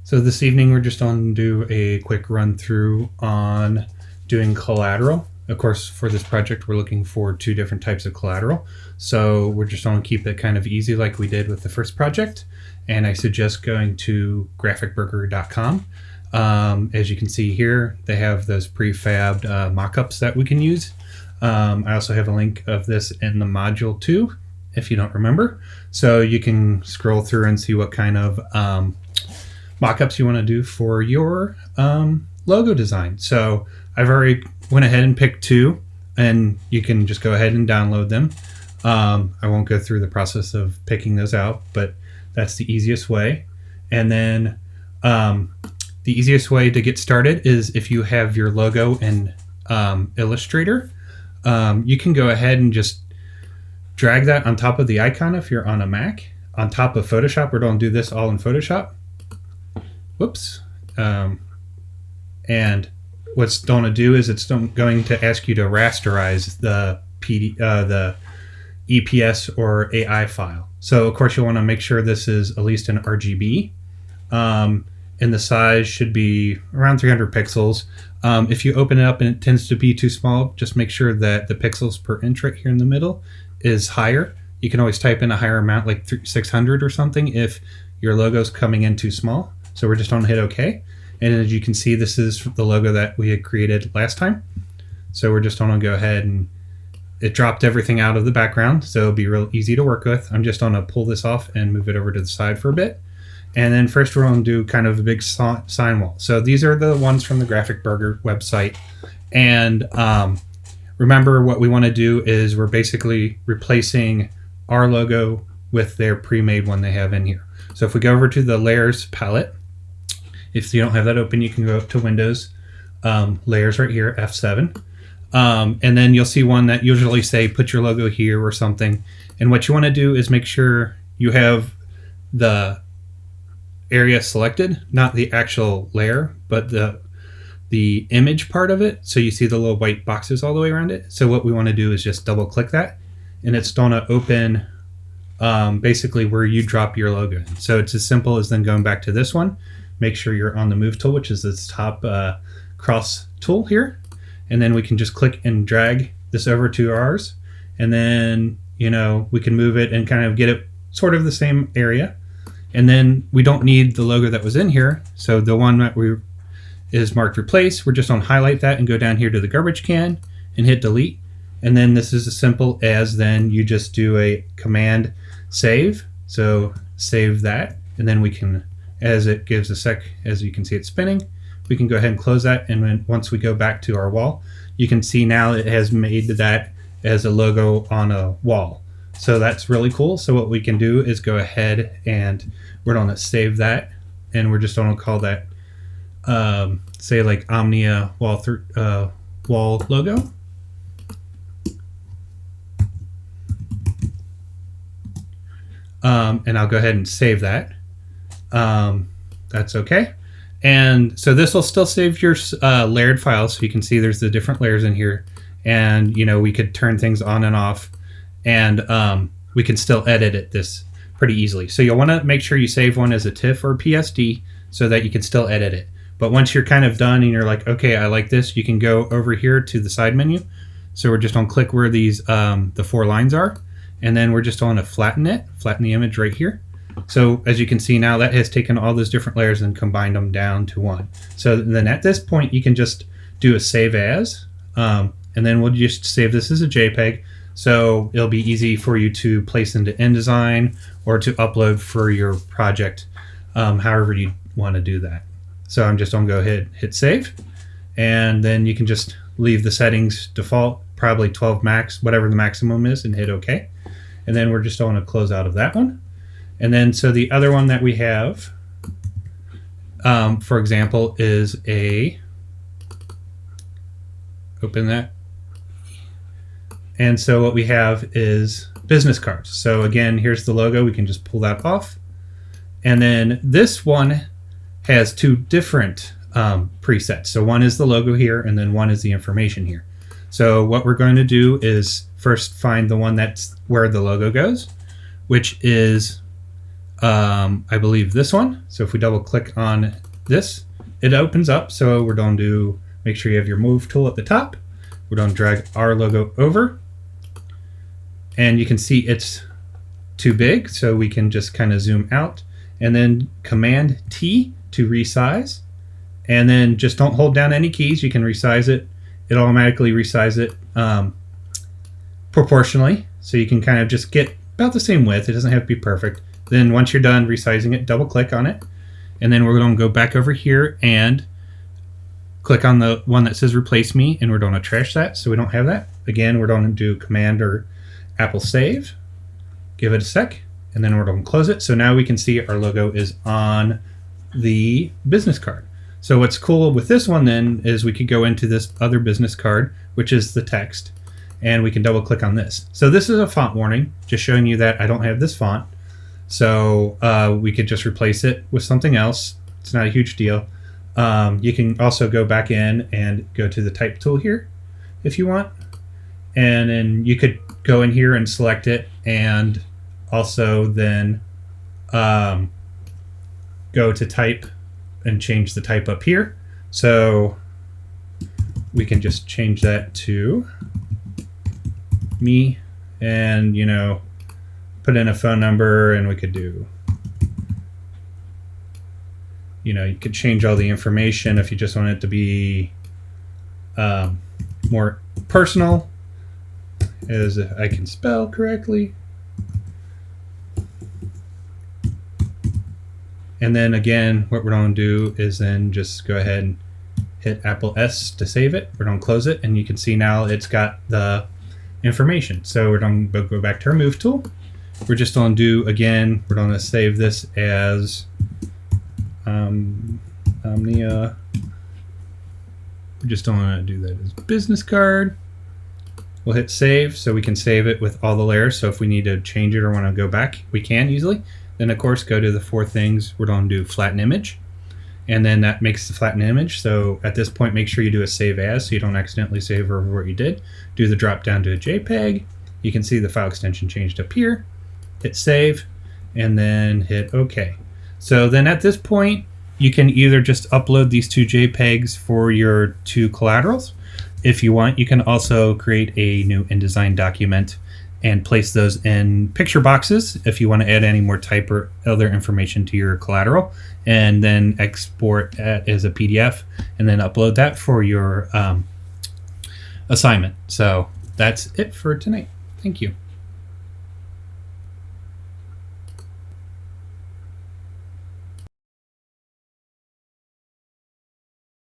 So this evening we're just going to do a quick run through on doing collateral. Of course, for this project we're looking for two different types of collateral. So we're just going to keep it kind of easy like we did with the first project. And I suggest going to graphicburger.com. As you can see here, they have those prefabbed mockups that we can use. I also have a link of this in the module too, if you don't remember. So you can scroll through and see what kind of mockups you want to do for your logo design. So I've already went ahead and picked two, and you can just go ahead and download them. I won't go through the process of picking those out, but that's the easiest way. And then the easiest way to get started is if you have your logo in Illustrator, you can go ahead and just drag that on top of the icon if you're on a Mac, on top of Photoshop. We're going to do this all in Photoshop. Whoops. And what's going to do is it's going to ask you to rasterize the EPS or AI file. So of course you'll want to make sure this is at least an RGB. And the size should be around 300 pixels. If you open it up and it tends to be too small, just make sure that the pixels per inch right here in the middle is higher. You can always type in a higher amount, like 600 or something, if your logo's coming in too small. So we're just going to hit OK. And as you can see, this is the logo that we had created last time. So we're just going to go ahead and it dropped everything out of the background. So it'll be real easy to work with. I'm just going to pull this off and move it over to the side for a bit. And then first we're going to do kind of a big sign wall. So these are the ones from the Graphic Burger website. And remember, what we want to do is we're basically replacing our logo with their pre-made one they have in here. So if we go over to the layers palette, if you don't have that open, you can go up to Windows, layers right here, F7. And then you'll see one that usually say put your logo here or something. And what you want to do is make sure you have the area selected, not the actual layer, but the image part of it. So you see the little white boxes all the way around it. So what we want to do is just double click that, and it's going to open basically where you drop your logo in. So it's as simple as then going back to this one. Make sure you're on the move tool, which is this top cross tool here. And then we can just click and drag this over to ours. And then, we can move it and kind of get it sort of the same area. And then we don't need the logo that was in here. So the one that is marked replace, we're just going to highlight that and go down here to the garbage can and hit delete. And then this is as simple as then you just do a command save. So save that, and then we can, as it gives a sec, as you can see it's spinning, we can go ahead and close that. And then once we go back to our wall, you can see now it has made that as a logo on a wall. So that's really cool. So what we can do is go ahead and we're going to save that, and we're just going to call that say like Omnia wall logo. And I'll go ahead and save that. That's okay. And so this will still save your layered files. So you can see there's the different layers in here, and we could turn things on and off, and we can still edit this pretty easily. So you'll want to make sure you save one as a TIFF or PSD so that you can still edit it. But once you're kind of done and you're like, okay, I like this, you can go over here to the side menu. So we're just going to click where these the 4 lines are, and then we're just going to flatten the image right here. So as you can see now, that has taken all those different layers and combined them down to one. So then at this point, you can just do a save as, and then we'll just save this as a JPEG. So it'll be easy for you to place into InDesign or to upload for your project, however you want to do that. So I'm just going to go ahead, hit save, and then you can just leave the settings default, probably 12 max, whatever the maximum is, and hit OK. And then we're just going to close out of that one. And then so the other one that we have, for example, is open that. And so what we have is business cards. So again, here's the logo. We can just pull that off. And then this one has 2 different presets. So one is the logo here, and then one is the information here. So what we're going to do is first find the one that's where the logo goes, which is I believe this one. So if we double click on this, it opens up. So we're going to make sure you have your move tool at the top. We're going to drag our logo over, and you can see it's too big, so we can just kind of zoom out, and then Command T to resize, and then just don't hold down any keys. You can resize it. It automatically resizes it proportionally, so you can kind of just get about the same width. It doesn't have to be perfect. Then once you're done resizing it, double click on it, and then we're going to go back over here and click on the one that says replace me, and we're going to trash that so we don't have that. Again, we're going to do Command or Apple Save, give it a sec, and then we're going to close it. So now we can see our logo is on the business card. So what's cool with this one then is we could go into this other business card, which is the text, and we can double click on this. So this is a font warning, just showing you that I don't have this font. So we could just replace it with something else. It's not a huge deal. You can also go back in and go to the type tool here if you want. And then you could go in here and select it, and also then go to type and change the type up here. So we can just change that to me, and put in a phone number, and we could do, you could change all the information if you just want it to be more personal, as I can spell correctly. And then again, what we're going to do is then just go ahead and hit Apple S to save it. We're going to close it, and you can see now it's got the information. So we're going to go back to our move tool. We're just going to do, again, we're going to save this as Omnia. We're just going to do that as business card. We'll hit save so we can save it with all the layers. So if we need to change it or want to go back, we can easily. Then of course go to the 4 things. We're going to do flatten image, and then that makes the flatten image. So at this point, make sure you do a save as so you don't accidentally save over what you did. Do the drop down to a JPEG. You can see the file extension changed up here. Hit save, and then hit OK. So then at this point, you can either just upload these 2 JPEGs for your 2 collaterals. If you want, you can also create a new InDesign document and place those in picture boxes if you want to add any more type or other information to your collateral, and then export that as a PDF and then upload that for your assignment. So that's it for tonight. Thank you.